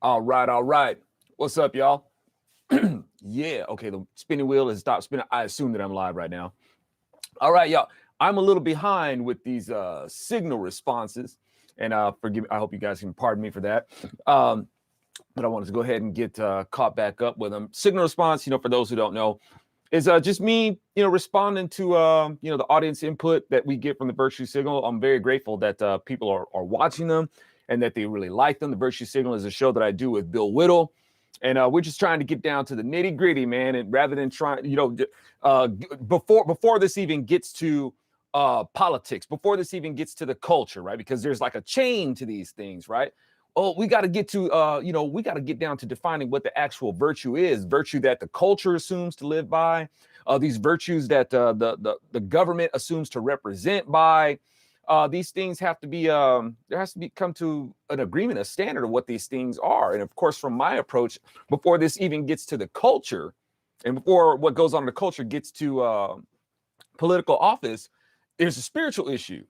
All right, all right. What's up, y'all? Yeah, okay, the spinning wheel has stopped spinning. I assume that I'm live right now. All right, y'all. I'm a little behind with these signal responses, and forgive me. I hope you guys can pardon me for that. Um, but I wanted to go ahead and get caught back up with them. Signal response, for those who don't know, is just me, responding to the audience input that we get from the Virtue Signal. I'm very grateful that people are watching them and that they really like them. The Virtue Signal is a show that I do with Bill Whittle, and we're just trying to get down to the nitty gritty, man. And rather than trying, before this even gets to politics, before this even gets to the culture, right? Because there's like a chain to these things, right? Oh, we got to get to, we got to get down to defining what the actual virtue is. Virtue that the culture assumes to live by, these virtues that the government assumes to represent by. These things have to be, there has to be come to an agreement, a standard of what these things are. And of course, from my approach, before this even gets to the culture, and before what goes on in the culture gets to political office, there's a spiritual issue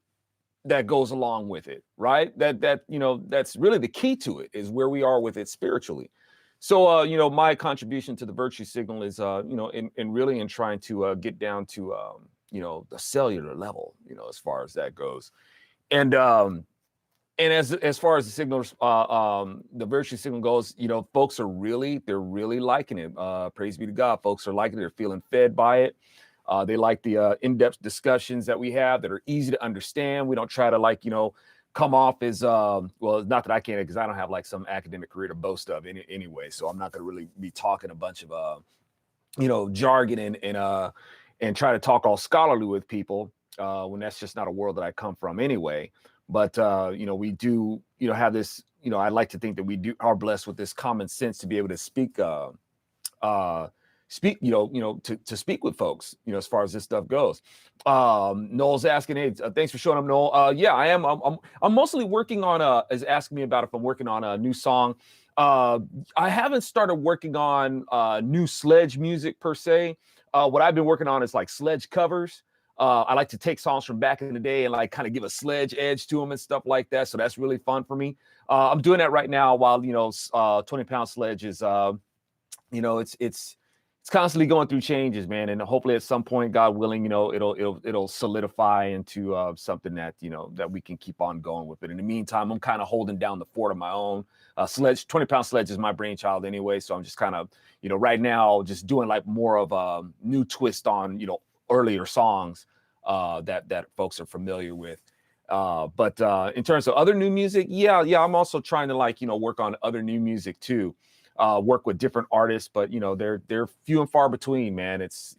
that goes along with it, right? That's really the key to it, is where we are with it spiritually. So my contribution to the Virtue Signal is in trying to get down to the cellular level, as far as that goes. And as far as the signals, the Virtue Signal goes, folks are they're really liking it. Praise be to God, folks are liking it. They're feeling fed by it. They like the in-depth discussions that we have that are easy to understand. We don't try to come off as well. Not that I can, because I don't have like some academic career to boast of anyway. So I'm not going to really be talking a bunch of jargon and try to talk all scholarly with people when that's just not a world that I come from anyway. But we do have this. I like to think that we are blessed with this common sense to be able to speak. To speak with folks, as far as this stuff goes. Noel's asking, hey, thanks for showing up, Noel. Yeah, I am. I'm mostly working on is asking me about if I'm working on a new song. I haven't started working on new sledge music per se. What I've been working on is like sledge covers. I like to take songs from back in the day and like kind of give a sledge edge to them and stuff like that. So that's really fun for me. I'm doing that right now while 20-pound sledge is it's constantly going through changes, man, and hopefully at some point, God willing, it'll solidify into something that that we can keep on going with. But in the meantime, I'm kind of holding down the fort of my own. Sledge, 20-pound sledge is my brainchild anyway, so I'm just kind of right now just doing like more of a new twist on earlier songs that folks are familiar with. But in terms of other new music, yeah, I'm also trying to work on other new music too. Work with different artists, but they're few and far between, man. It's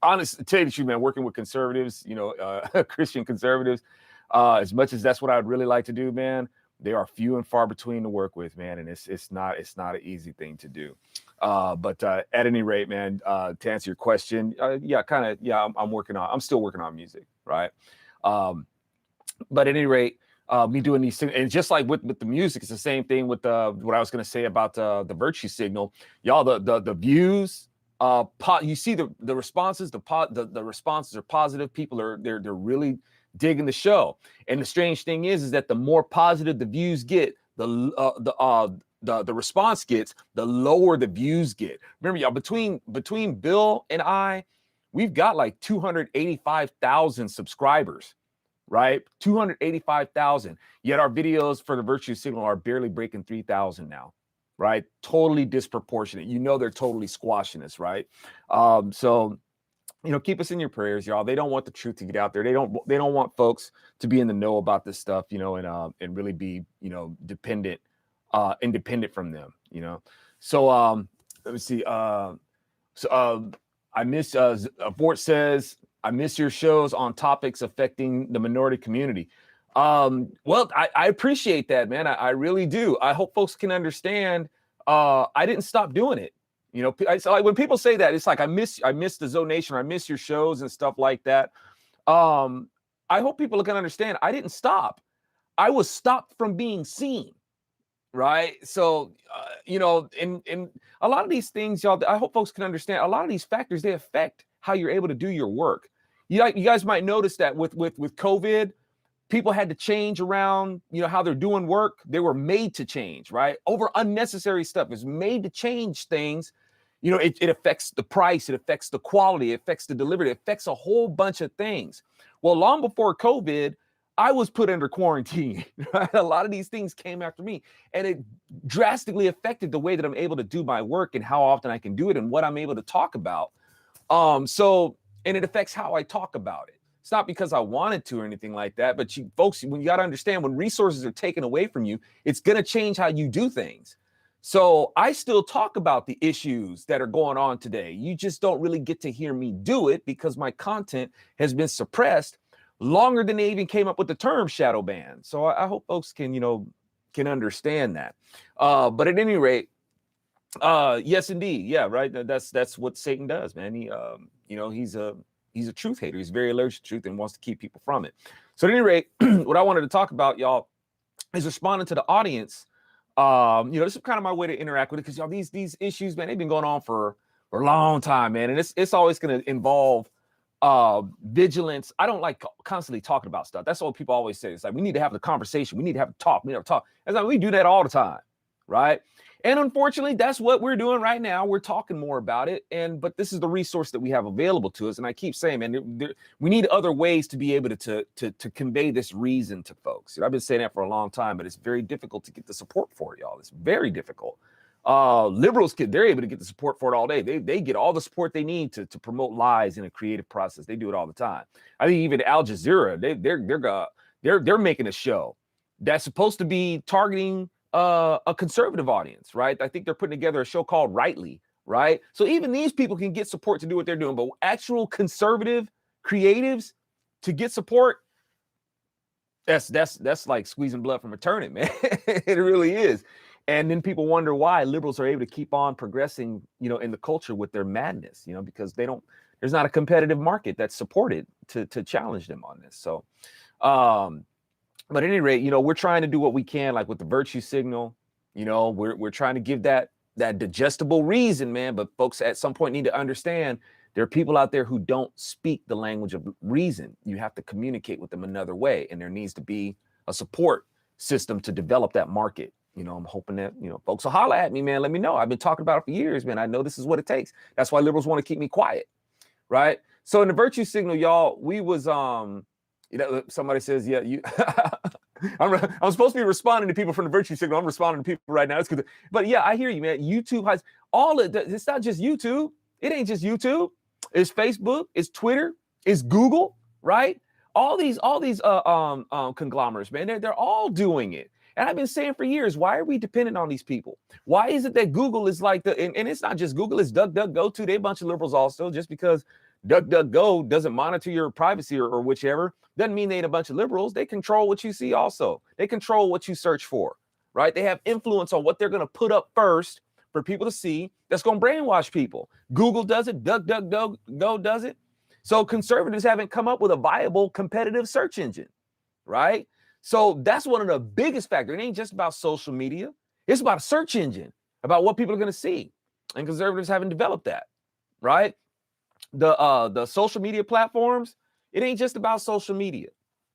honest to tell you the truth, man. Working with conservatives, Christian conservatives, as much as that's what I'd really like to do, man, they are few and far between to work with, man. And it's not an easy thing to do. But at any rate, man, to answer your question, I'm still working on music, right? But at any rate. Me doing these things, and just like with the music, it's the same thing with what I was going to say about the Virtue Signal, y'all. The views, you see the responses, the responses are positive. People they're really digging the show, and the strange thing is that the more positive the views get, the response gets, the lower the views get. Remember, y'all, between Bill and I, we've got like 285,000 subscribers. Right? 285,000. Yet our videos for the Virtue Signal are barely breaking 3,000 now. Right? Totally disproportionate. They're totally squashing us, right? So keep us in your prayers, y'all. They don't want the truth to get out there. They don't want folks to be in the know about this stuff, and really be, independent from them, So let me see. I miss Vort says, I miss your shows on topics affecting the minority community. Well, I appreciate that, man. I really do. I hope folks can understand. I didn't stop doing it. So like when people say that, it's like I miss the Zonation, I miss your shows and stuff like that. I hope people can understand. I didn't stop. I was stopped from being seen. Right. So, and a lot of these things, y'all, I hope folks can understand. A lot of these factors, they affect how you're able to do your work. You guys might notice that with COVID, People had to change around, how they're doing work. They were made to change, right? Over unnecessary stuff is made to change things. It affects the price, it affects the quality, it affects the delivery, it affects a whole bunch of things. Well, long before COVID, I was put under quarantine. Right? A lot of these things came after me, and it drastically affected the way that I'm able to do my work and how often I can do it and what I'm able to talk about. And it affects how I talk about it. It's not because I wanted to or anything like that, but folks, when you got to understand, when resources are taken away from you, it's going to change how you do things. So I still talk about the issues that are going on today. You just don't really get to hear me do it because my content has been suppressed longer than they even came up with the term shadow ban. So I hope folks can understand that. But at any rate, yes, indeed. Yeah, right. That's what Satan does, man. He's a truth hater. He's very allergic to truth and wants to keep people from it. So at any rate, what I wanted to talk about, y'all, is responding to the audience. This is kind of my way to interact with it, because y'all, these issues, man, they've been going on for a long time, man, and it's always going to involve vigilance. I don't like constantly talking about stuff. That's what people always say. It's like, we need to have the conversation. We need to have a talk. We need to talk. It's like, we do that all the time, right? And unfortunately, that's what we're doing right now. We're talking more about it. But this is the resource that we have available to us. And I keep saying, man, we need other ways to be able to convey this reason to folks. I've been saying that for a long time, but it's very difficult to get the support for it, y'all. It's very difficult. Liberals, they're able to get the support for it all day. They get all the support they need to promote lies in a creative process. They do it all the time. I think even Al Jazeera, they're making a show that's supposed to be targeting a conservative audience, right? I think they're putting together a show called Rightly, right? So even these people can get support to do what they're doing, but actual conservative creatives to get support, that's like squeezing blood from a turnip, man. It really is. And then people wonder why liberals are able to keep on progressing, in the culture with their madness, because there's not a competitive market that's supported to challenge them on this. So, but at any rate, we're trying to do what we can, like with the virtue signal. We're trying to give that digestible reason, man. But folks at some point need to understand there are people out there who don't speak the language of reason. You have to communicate with them another way, and there needs to be a support system to develop that market. I'm hoping that, folks will holler at me, man. Let me know. I've been talking about it for years, man. I know this is what it takes. That's why liberals want to keep me quiet, right? So in the virtue signal, y'all, we was somebody says, yeah, you I'm supposed to be responding to people from the virtue signal. I'm responding to people right now. It's good. But yeah, I hear you, man. YouTube has all of that. It's not just YouTube. It ain't just YouTube. It's Facebook, it's Twitter, it's Google, right? All these conglomerates, man, they're all doing it. And I've been saying for years, why are we dependent on these people? Why is it that Google is like and it's not just Google, it's DuckDuckGo too. They're a bunch of liberals also. Just because DuckDuckGo doesn't monitor your privacy or whichever, doesn't mean they ain't a bunch of liberals. They control what you see also. They control what you search for, right? They have influence on what they're going to put up first for people to see. That's going to brainwash people. Google does it. DuckDuckGo does it. So conservatives haven't come up with a viable competitive search engine, right? So that's one of the biggest factors. It ain't just about social media. It's about a search engine, about what people are going to see. And conservatives haven't developed that, right? The social media platforms, it ain't just about social media,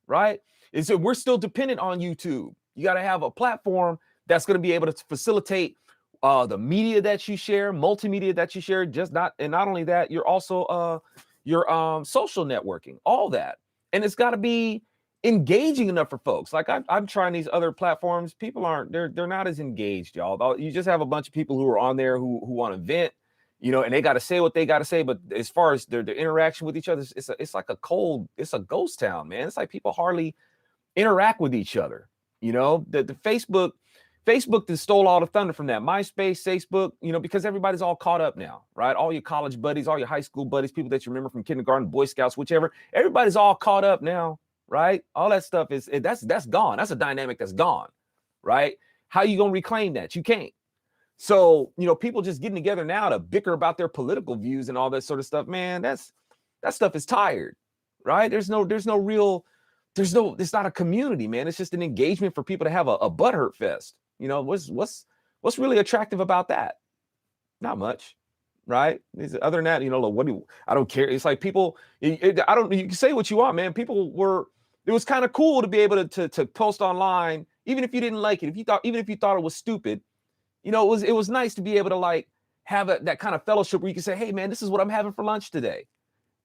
right? We're still dependent on YouTube. You got to have a platform that's going to be able to facilitate the media that you share, multimedia that you share, not only that, you're also your social networking, all that. And it's got to be engaging enough for folks. Like I'm trying these other platforms. People they're not as engaged, y'all. You just have a bunch of people who are on there who want to vent, and they got to say what they got to say. But as far as their interaction with each other, it's like it's a ghost town, man. It's like people hardly interact with each other. The Facebook that stole all the thunder from that. MySpace, Facebook, because everybody's all caught up now, right? All your college buddies, all your high school buddies, people that you remember from kindergarten, Boy Scouts, whichever. Everybody's all caught up now, right? All that stuff that's gone. That's a dynamic that's gone, right? How you gonna reclaim that? You can't. So, people just getting together now to bicker about their political views and all that sort of stuff, man, that stuff is tired, right? It's not a community, man. It's just an engagement for people to have a butthurt fest. What's really attractive about that? Not much, right? Other than that, I don't care. It's like people, you can say what you want, man. People were it was kind of cool to be able to post online, even if you didn't like it, even if you thought it was stupid. It was nice to be able to like have that kind of fellowship where you can say, hey man, this is what I'm having for lunch today.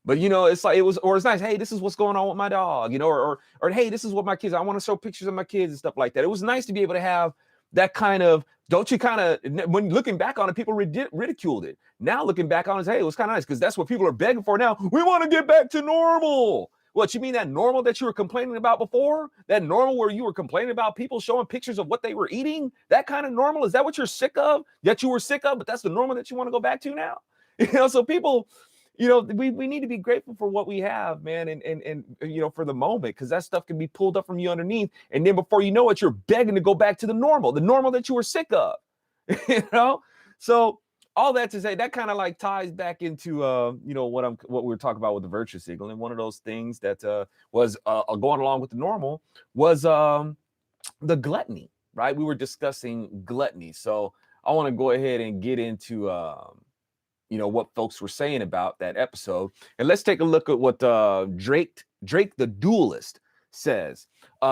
But it's like it's nice. Hey, this is what's going on with my dog, or hey, this is what my kids. I want to show pictures of my kids and stuff like that. It was nice to be able to have that kind of. Don't you kind of, when looking back on it, people ridiculed it. Now looking back on it, hey, it was kind of nice because that's what people are begging for now. We want to get back to normal. What, you mean that normal that you were complaining about before? That normal where you were complaining about people showing pictures of what they were eating? That kind of normal? Is that what you're sick of? That you were sick of, but that's the normal that you want to go back to now? So people, we need to be grateful for what we have, man, and for the moment, because that stuff can be pulled up from you underneath, and then before you know it, you're begging to go back to the normal that you were sick of. So all that to say, that kind of like ties back into what we were talking about with the virtue signal, and one of those things that was going along with the normal was the gluttony, right? We were discussing gluttony, so I want to go ahead and get into what folks were saying about that episode. And let's take a look at what Drake the Duelist says.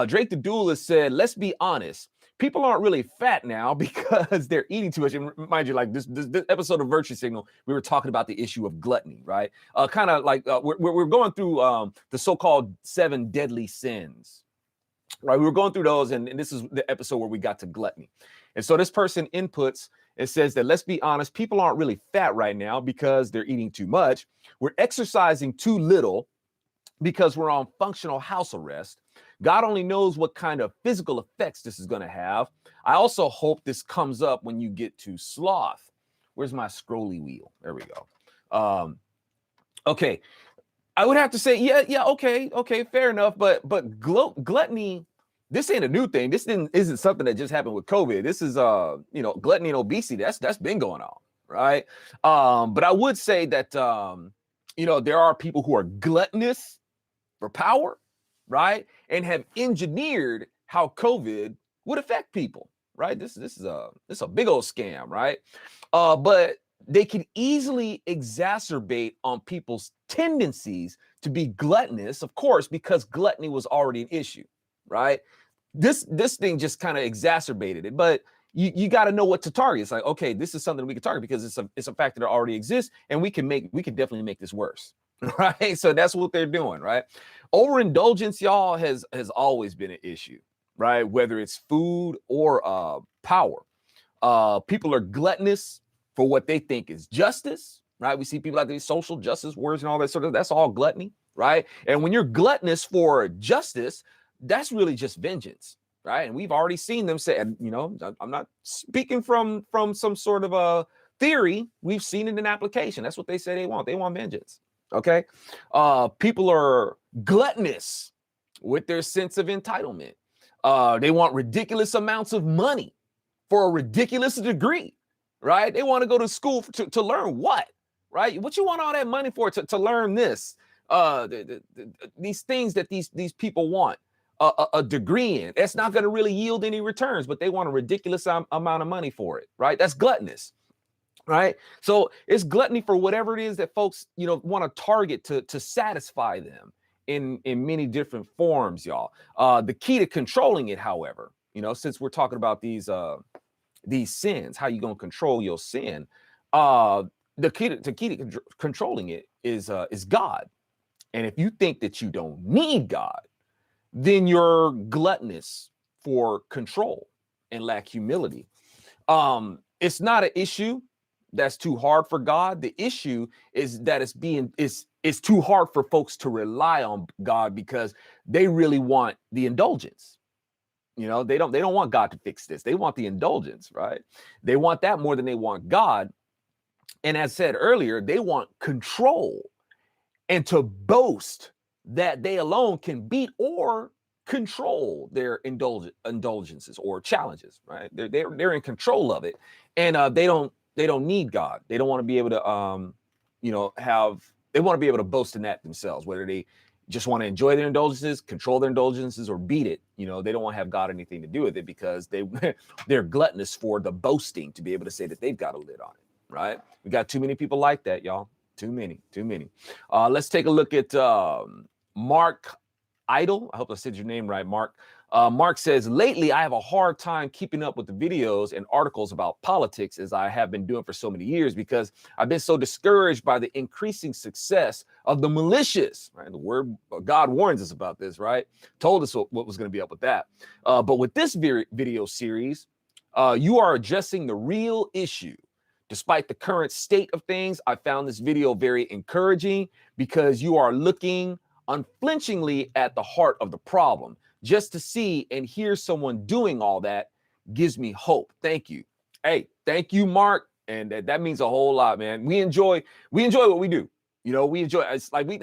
Drake the Duelist said, let's be honest, people aren't really fat now because they're eating too much. And mind you, like this episode of Virtue Signal, we were talking about the issue of gluttony, right? Kind of like we're going through the so-called 7 deadly sins, right? We were going through those, and this is the episode where we got to gluttony. And so this person inputs, it says that, let's be honest, people aren't really fat right now because they're eating too much. We're exercising too little because we're on functional house arrest. God only knows what kind of physical effects this is going to have. I also hope this comes up when you get to sloth. Where's my scrolly wheel? There we go. Okay. I would have to say, yeah, okay, fair enough. But gluttony, this ain't a new thing. This isn't something that just happened with COVID. This is gluttony and obesity. That's been going on, right? But I would say that there are people who are gluttonous for power, right? And have engineered how COVID would affect people, right? This is a big old scam, right? But they can easily exacerbate on people's tendencies to be gluttonous, of course, because gluttony was already an issue, right? This thing just kind of exacerbated it, but you got to know what to target. It's like, okay, this is something we can target because it's a factor that already exists, and we can definitely make this worse, right? So that's what they're doing, right? Overindulgence, y'all, has always been an issue, right? Whether it's food or power. People are gluttonous for what they think is justice, right? We see people like these social justice words and all that sort of, that's all gluttony, right? And when you're gluttonous for justice, that's really just vengeance, right? And we've already seen them say, I'm not speaking from some sort of a theory. We've seen it in application. That's what they say they want. They want vengeance, okay? People are gluttonous with their sense of entitlement. They want ridiculous amounts of money for a ridiculous degree, right? They want to go to school to learn what, right? What you want all that money for? To learn this, these things that these people want a degree in. It's not going to really yield any returns, but they want a ridiculous amount of money for it, right? That's gluttonous, right? So it's gluttony for whatever it is that folks, want to target to satisfy them in many different forms, y'all. The key to controlling it, however, since we're talking about these sins, how you gonna control your sin? The key to controlling it is God. And if you think that you don't need God, then you're gluttonous for control and lack humility. It's not an issue that's too hard for God. The issue is that it's too hard for folks to rely on God because they really want the indulgence. They don't want God to fix this. They want the indulgence, right? They want that more than they want God. And as said earlier, they want control and to boast that they alone can beat or control their indulgences or challenges, right? They're in control of it, and they don't need God. They don't want to be able to they want to be able to boast in that themselves, whether they just want to enjoy their indulgences, control their indulgences, or beat it. They don't want to have God anything to do with it because they're gluttonous for the boasting to be able to say that they've got a lid on it, right? We got too many people like that, y'all. Too many. Let's take a look at Mark Idle. I hope I said your name right, Mark. Mark says, lately I have a hard time keeping up with the videos and articles about politics as I have been doing for so many years because I've been so discouraged by the increasing success of the malicious, right? The word God warns us about this, right? Told us what was going to be up with that. But with this video series, you are addressing the real issue. Despite the current state of things, I found this video very encouraging because you are looking unflinchingly at the heart of the problem. Just to see and hear someone doing all that gives me hope. Thank you. Hey, thank you, Mark. And that means a whole lot, man. We enjoy what we do. You know, we enjoy it's like we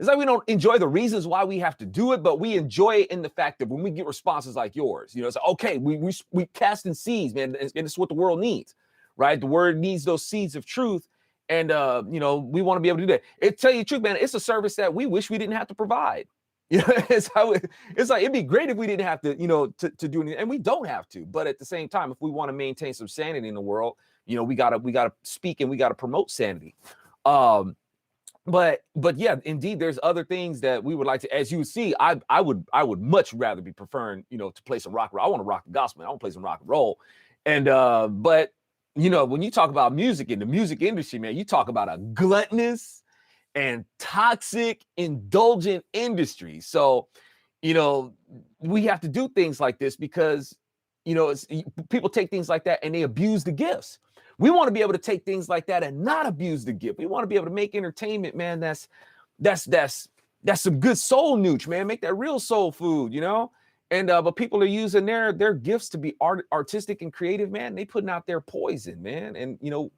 don't enjoy the reasons why we have to do it, but we enjoy it in the fact that when we get responses like yours, you know, it's like, okay, we casting seeds, man, and it's what the world needs, right? The word needs those seeds of truth. And you know, we want to be able to do that. It tell you the truth, man, it's a service that we wish we didn't have to provide. You know, it's like it'd be great if we didn't have to, you know, to do anything, and we don't have to. But at the same time, if we want to maintain some sanity in the world, you know, we gotta speak and we gotta promote sanity. But yeah, indeed, there's other things that we would like to, as you see, I would much rather be preferring, you know, to play some rock and roll. I want to rock the gospel, man. I want to play some rock and roll. And but you know, when you talk about music in the music industry, man, you talk about a gluttonous and toxic, indulgent industry. So, you know, we have to do things like this because, you know, people take things like that and they abuse the gifts. We want to be able to take things like that and not abuse the gift. We want to be able to make entertainment, man. That's some good soul nooch, man. Make that real soul food, you know. And but people are using their gifts to be artistic and creative, man. They putting out their poison, man. And you know,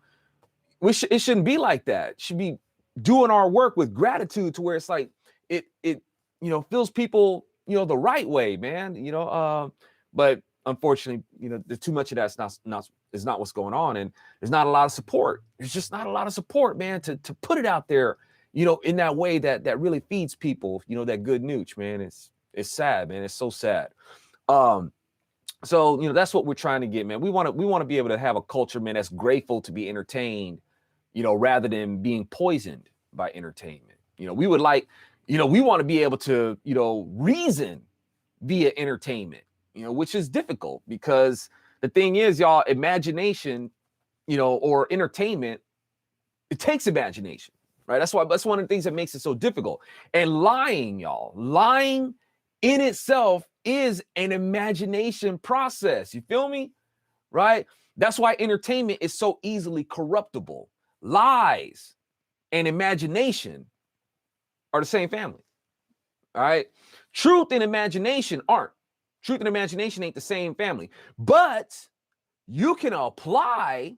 it shouldn't be like that. It should be doing our work with gratitude to where it's like it you know, fills people, you know, the right way, man. You know, but unfortunately, you know, there's too much of that's not what's going on, and there's not a lot of support. There's just not a lot of support, man, to put it out there, you know, in that way that really feeds people, you know, that good nooch, man. It's sad, man. It's so sad. So, you know, that's what we're trying to get, man. We want to be able to have a culture, man, that's grateful to be entertained, you know, rather than being poisoned by entertainment. You know, we would like, you know, we want to be able to, you know, reason via entertainment, you know, which is difficult because the thing is, y'all, imagination, you know, or entertainment, it takes imagination, right? That's one of the things that makes it so difficult. And lying, y'all, lying in itself is an imagination process. You feel me? Right? That's why entertainment is so easily corruptible. Lies and imagination are the same family. All right. Truth and imagination aren't. Truth and imagination ain't the same family. But you can apply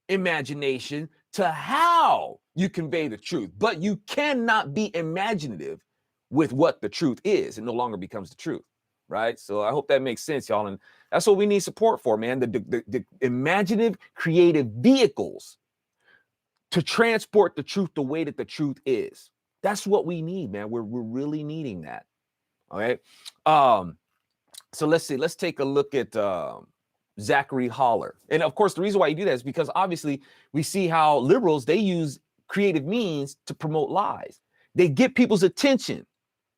imagination to how you convey the truth. But you cannot be imaginative with what the truth is. It no longer becomes the truth. Right. So I hope that makes sense, y'all. And that's what we need support for, man. The imaginative, creative vehicles to transport the truth the way that the truth is. That's what we need, man. We're really needing that. All right. So let's see. Let's take a look at Zachary Holler. And of course, the reason why you do that is because obviously we see how liberals, they use creative means to promote lies. They get people's attention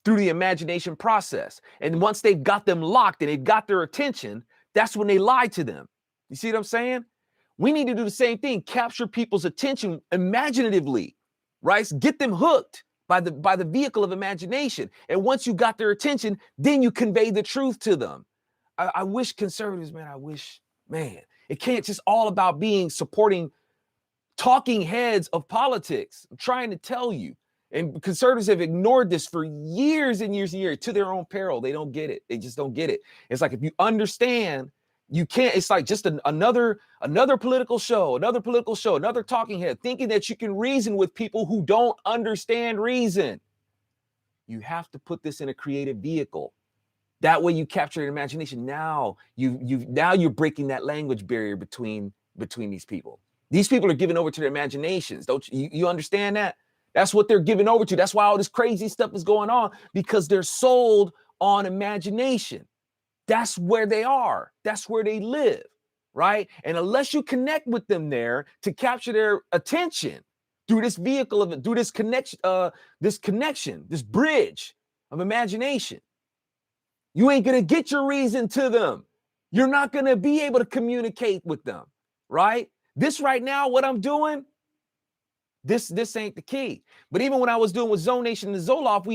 through the imagination process. And once they've got them locked and they've got their attention, that's when they lie to them. You see what I'm saying? We need to do the same thing, capture people's attention imaginatively, right? Get them hooked by the vehicle of imagination. And once you got their attention, then you convey the truth to them. I wish conservatives, man, it can't just all about being supporting talking heads of politics. I'm trying to tell you. And conservatives have ignored this for years and years and years to their own peril. They don't get it. They just don't get it. It's like, if you understand, you can't, it's like just another political show, another talking head, thinking that you can reason with people who don't understand reason. You have to put this in a creative vehicle. That way you capture your imagination. Now you're breaking that language barrier between these people. These people are giving over to their imaginations. Don't you understand that? That's what they're giving over to. That's why all this crazy stuff is going on, because they're sold on imagination. That's where they are. That's where they live, right? And unless you connect with them there to capture their attention through this vehicle of it, through this connection, this bridge of imagination. You ain't going to get your reason to them. You're not going to be able to communicate with them, right? This right now, what I'm doing, this ain't the key. But even when I was doing with Zone Nation and Zoloft,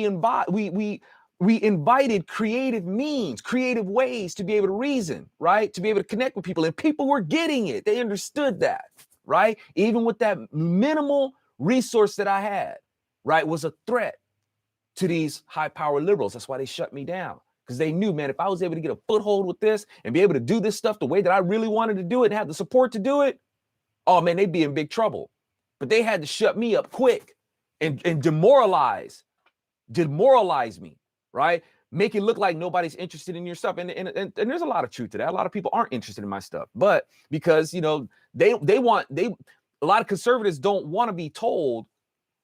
we invited creative means, creative ways to be able to reason, right? To be able to connect with people. And people were getting it. They understood that, right? Even with that minimal resource that I had, right, was a threat to these high-power liberals. That's why they shut me down. Because they knew, man, if I was able to get a foothold with this and be able to do this stuff the way that I really wanted to do it and have the support to do it, oh, man, they'd be in big trouble. But they had to shut me up quick and demoralize me, right? Make it look like nobody's interested in your stuff. And there's a lot of truth to that. A lot of people aren't interested in my stuff. But because, you know, a lot of conservatives don't want to be told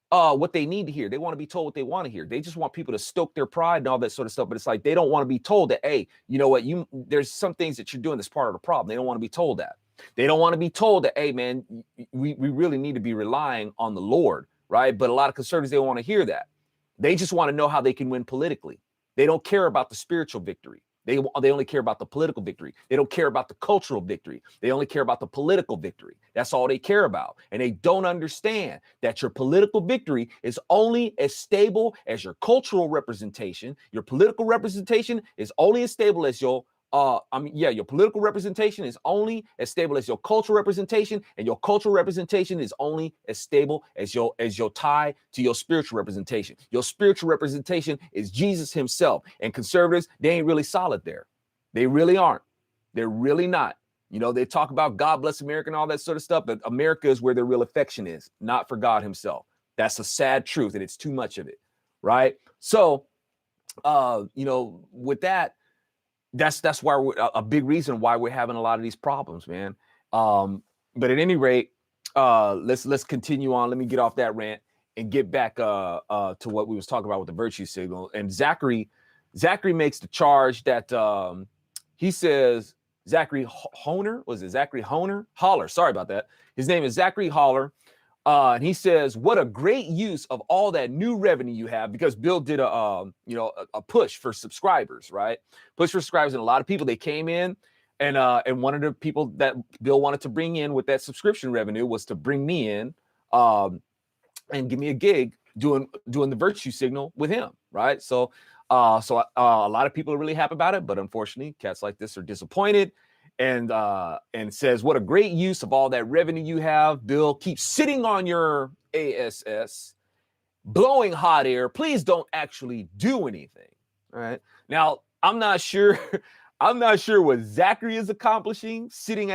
what they need to hear. They want to be told what they want to hear. They just want people to stoke their pride and all that sort of stuff. But it's like they don't want to be told that, hey, you know what, there's some things that you're doing that's part of the problem. They don't want to be told that. They don't want to be told that, hey, man, we really need to be relying on the Lord, right? But a lot of conservatives, they don't want to hear that. They just want to know how they can win politically. They don't care about the spiritual victory. They only care about the political victory. They don't care about the cultural victory. They only care about the political victory. That's all they care about. And they don't understand that your political victory is only as stable as your cultural representation. Your political representation is only as stable as your political representation is only as stable as your cultural representation, and your cultural representation is only as stable as your tie to your spiritual representation. Your spiritual representation is Jesus himself. And conservatives, they ain't really solid there. They really aren't. They're really not. You know, they talk about God bless America and all that sort of stuff, but America is where their real affection is, not for God himself. That's a sad truth, and it's too much of it, right? So, you know, with that, that's why a big reason why we're having a lot of these problems, man. But at any rate, let's continue on. Let me get off that rant and get back to what we was talking about with the virtue signal. And Zachary makes the charge that he says Zachary Honer, was it Zachary Holler? Sorry about that. His name is Zachary Holler. And he says, what a great use of all that new revenue you have, because Bill did a push for subscribers, right? Push for subscribers. And a lot of people, they came in and one of the people that Bill wanted to bring in with that subscription revenue was to bring me in and give me a gig doing the virtue signal with him, right? So a lot of people are really happy about it, but unfortunately, cats like this are disappointed. And says, what a great use of all that revenue you have, Bill. Keep sitting on your ASS, blowing hot air. Please don't actually do anything. All right. Now, I'm not sure what Zachary is accomplishing sitting,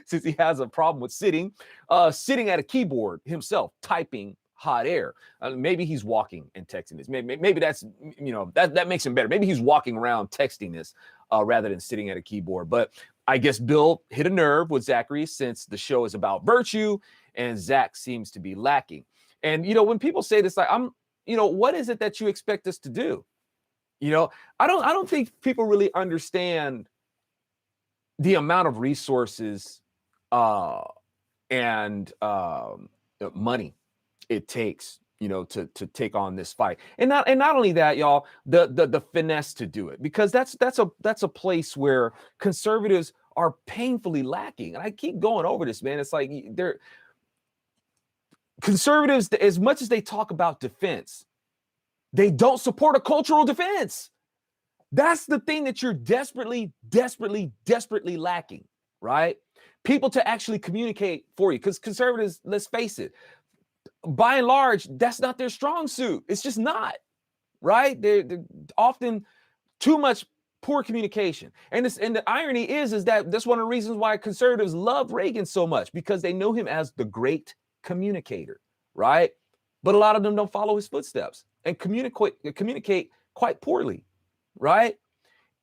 since he has a problem with sitting at a keyboard himself, typing hot air. Maybe he's walking and texting this. Maybe that's, you know, that makes him better. Maybe he's walking around texting this rather than sitting at a keyboard. But I guess Bill hit a nerve with Zachary, since the show is about virtue and Zach seems to be lacking. And, you know, when people say this, like, what is it that you expect us to do? You know, I don't think people really understand the amount of resources and money it takes, you know, to take on this fight. And not only that, y'all, the finesse to do it, because that's a place where conservatives are painfully lacking. And I keep going over this, man. It's like conservatives, as much as they talk about defense, they don't support a cultural defense. That's the thing that you're desperately lacking, right? People to actually communicate for you, because conservatives, let's face it, by and large, that's not their strong suit. It's just not, right? They're often too much poor communication. And the irony is that that's one of the reasons why conservatives love Reagan so much, because they know him as the great communicator, right? But a lot of them don't follow his footsteps and communicate quite poorly, right?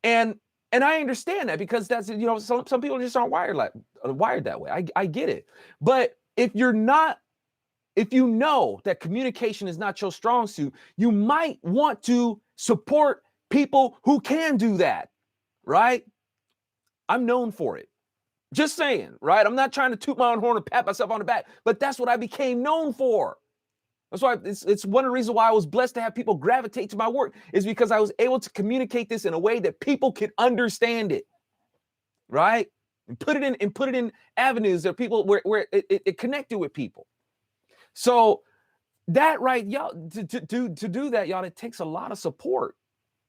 And I understand that, because that's, you know, some people just aren't wired that way. I get it. But if you know that communication is not your strong suit, you might want to support people who can do that, right? I'm known for it. Just saying, right? I'm not trying to toot my own horn and pat myself on the back, but that's what I became known for. That's why it's one of the reasons why I was blessed to have people gravitate to my work, is because I was able to communicate this in a way that people could understand it, right? And put it in avenues that people where it connected with people. So that, right, y'all, to do that, y'all, it takes a lot of support,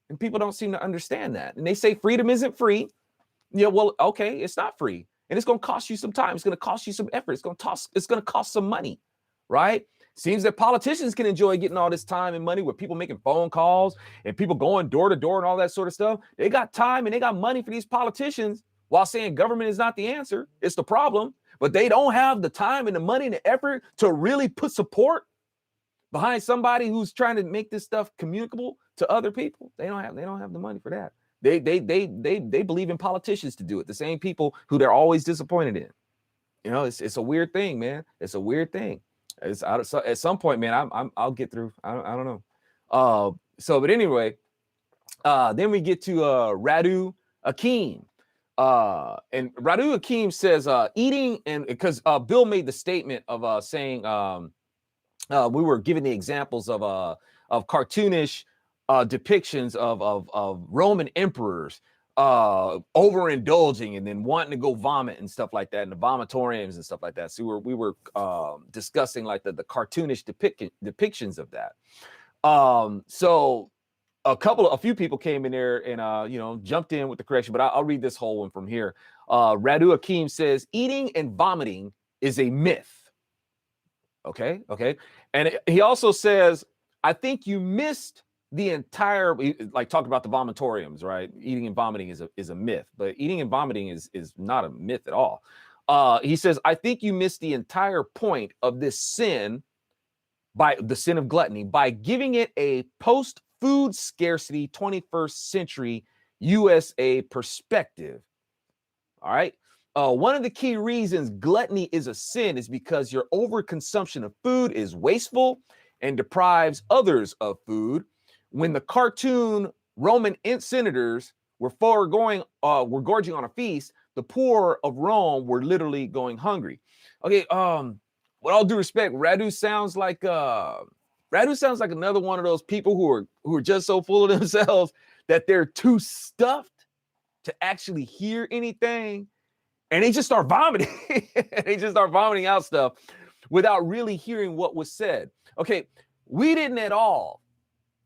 and people don't seem to understand that. And they say freedom isn't free. Yeah, well, okay, it's not free, and it's going to cost you some time. It's going to cost you some effort. It's going to cost some money, right? Seems that politicians can enjoy getting all this time and money with people making phone calls and people going door to door and all that sort of stuff. They got time and they got money for these politicians, while saying government is not the answer, it's the problem. But they don't have the time and the money and the effort to really put support behind somebody who's trying to make this stuff communicable to other people. They don't have the money for that. They believe in politicians to do it. The same people who they're always disappointed in. You know, it's a weird thing, man. It's a weird thing. At some point, man, I'll get through. I don't know. But anyway, then we get to Radu Akeem. And Radu Akeem says eating, and because Bill made the statement of saying we were giving the examples of cartoonish depictions of Roman emperors overindulging and then wanting to go vomit and stuff like that, and the vomitoriums and stuff like that. So we were discussing like the cartoonish depictions of that. So a few people came in there and jumped in with the correction, but I'll read this whole one from here. Radu Akeem says eating and vomiting is a myth. Okay. And he also says, I think you missed the entire, like, talked about the vomitoriums, right? Eating and vomiting is a myth, but eating and vomiting is not a myth at all. He says, I think you missed the entire point of this sin, by the sin of gluttony, by giving it a post-food scarcity 21st century USA perspective. All right. One of the key reasons gluttony is a sin is because your overconsumption of food is wasteful and deprives others of food. When the cartoon Roman senators were gorging on a feast, the poor of Rome were literally going hungry. Okay, with all due respect, Radu sounds like another one of those people who are just so full of themselves that they're too stuffed to actually hear anything, and they just start vomiting. They just start vomiting out stuff without really hearing what was said. Okay, we didn't at all.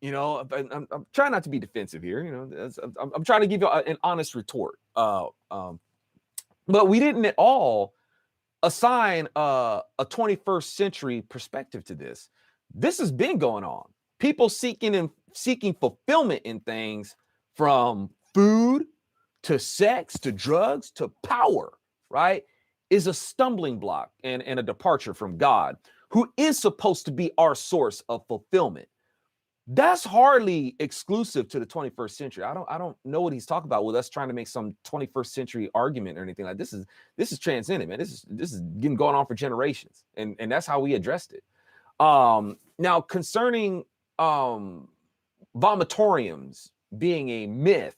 I'm trying not to be defensive here. I'm trying to give you an honest retort. But we didn't at all assign a 21st century perspective to this. This has been going on. People seeking fulfillment in things, from food to sex to drugs to power, right, is a stumbling block and a departure from God, who is supposed to be our source of fulfillment. That's hardly exclusive to the 21st century. I don't know what he's talking about with us trying to make some 21st century argument or anything like this. This is transcendent, man. This is getting going on for generations, and that's how we addressed it. Now, concerning vomitoriums being a myth,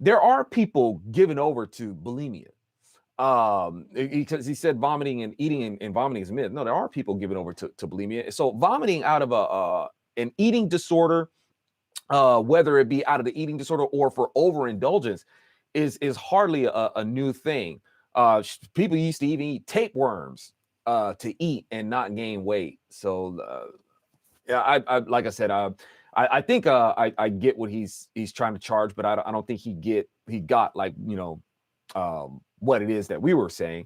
there are people given over to bulimia. Because he said vomiting and eating and vomiting is a myth. No, there are people given over to bulimia. So vomiting out of an eating disorder, whether it be out of the eating disorder or for overindulgence, is hardly a new thing. People used to even eat tapeworms to eat and not gain weight. So yeah, I like I said, I think I get what he's trying to charge, but I don't think he got like what it is that we were saying.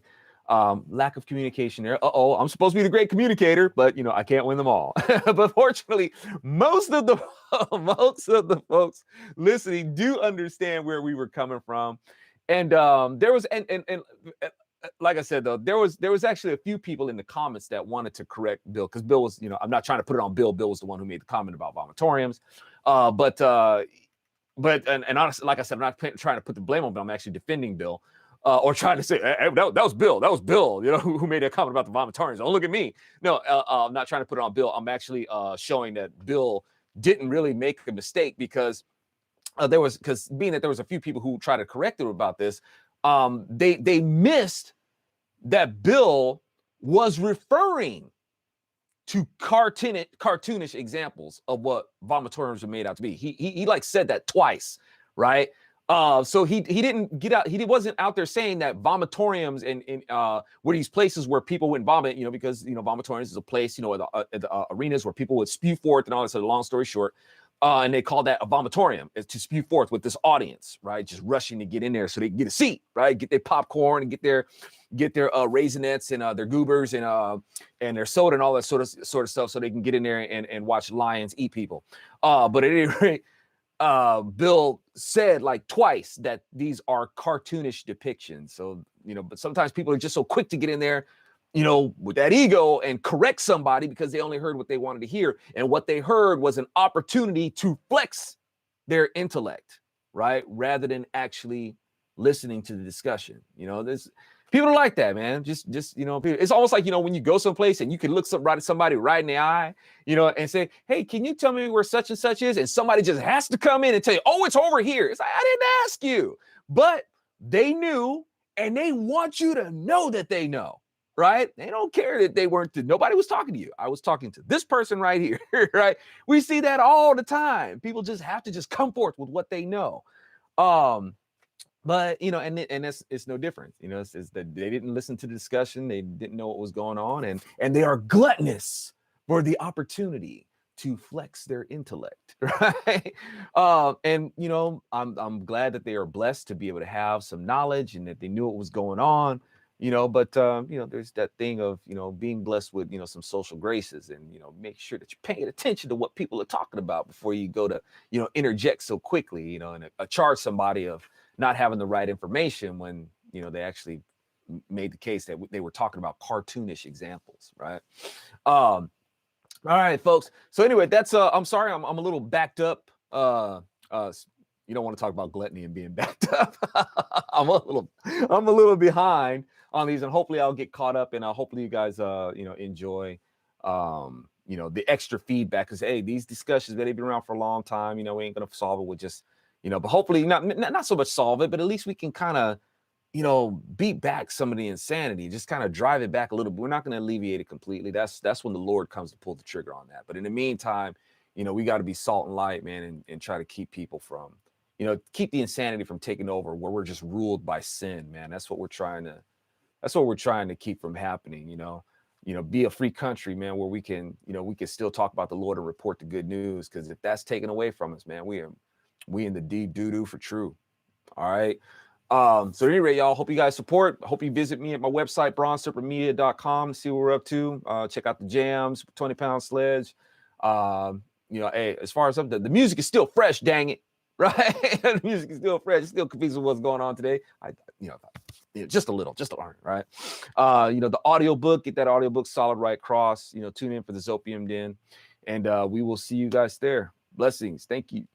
Lack of communication there. I'm supposed to be the great communicator, but I can't win them all. But fortunately, most of the folks listening do understand where we were coming from. And there was and like I said, though, there was actually a few people in the comments that wanted to correct Bill, because Bill was, I'm not trying to put it on Bill. Bill was the one who made the comment about vomitoriums. But honestly, like I said, I'm not trying to put the blame on Bill. I'm actually defending Bill. Or trying to say, hey, that was Bill. That was Bill, who made a comment about the vomitoriums. Don't look at me. No, I'm not trying to put it on Bill. I'm actually showing that Bill didn't really make a mistake, because being that there was a few people who tried to correct him about this, they missed that Bill was referring to cartoonish examples of what vomitoriums are made out to be. He like said that twice, right? So he didn't get out. He wasn't out there saying that vomitoriums and were these places where people wouldn't vomit, you know, because you know vomitoriums is a place, you know, at the arenas where people would spew forth and all this. So long story short, and they call that a vomitorium, is to spew forth with this audience, right? Just rushing to get in there so they can get a seat, right? Get their popcorn and get their Raisinets and their goobers and their soda and all that sort of stuff, so they can get in there and watch lions eat people. But at any rate, Bill said like twice that these are cartoonish depictions. So, you know, but sometimes people are just so quick to get in there, you know, with that ego and correct somebody because they only heard what they wanted to hear. And what they heard was an opportunity to flex their intellect, right? Rather than actually listening to the discussion. You know, there's people are like that, man. Just you know, it's almost like, you know, when you go someplace and you can look somebody right in the eye, you know, and say, hey, can you tell me where such and such is? And somebody just has to come in and tell you, oh, it's over here. It's like, I didn't ask you. But they knew, and they want you to know that they know, right? They don't care that they weren't, nobody was talking to you. I was talking to this person right here, right? We see that all the time. People just have to just come forth with what they know. But you know, and it's no different. You know, it's that they didn't listen to the discussion, they didn't know what was going on, and they are gluttonous for the opportunity to flex their intellect, right? And you know, I'm glad that they are blessed to be able to have some knowledge and that they knew what was going on. You know, but you know, there's that thing of, you know, being blessed with, you know, some social graces, and you know, make sure that you're paying attention to what people are talking about before you go to, you know, interject so quickly, you know, and charge somebody of not having the right information when, you know, they actually made the case that they were talking about cartoonish examples, right? All right, folks. So anyway, that's I'm sorry, I'm a little backed up. You don't want to talk about gluttony and being backed up. I'm a little behind on these, and hopefully I'll get caught up, and hopefully you guys you know, enjoy you know, the extra feedback, because hey, these discussions, they've been around for a long time. You know, we ain't gonna solve it with just, you know, but hopefully not so much solve it, but at least we can kind of, you know, beat back some of the insanity, just kind of drive it back a little bit. We're not going to alleviate it completely. That's when the Lord comes to pull the trigger on that. But in the meantime, you know, we got to be salt and light, man, and try to keep people from, you know, keep the insanity from taking over, where we're just ruled by sin, man. That's what we're trying to keep from happening, you know. You know, be a free country, man, where we can, you know, we can still talk about the Lord and report the good news. Because if that's taken away from us, man, we in the deep doo-doo for true. All right. So at any rate, y'all, hope you guys support. Hope you visit me at my website, bronzeserpentmedia.com, to see what we're up to. Check out the jams, 20-pound sledge. You know, hey, as far as the music is still fresh, dang it. Right? The music is still fresh. It's still confused with what's going on today. You know, just a little, right? You know, the audiobook, get that audiobook, Solid Right Cross. You know, tune in for the Zopium Den. And we will see you guys there. Blessings. Thank you.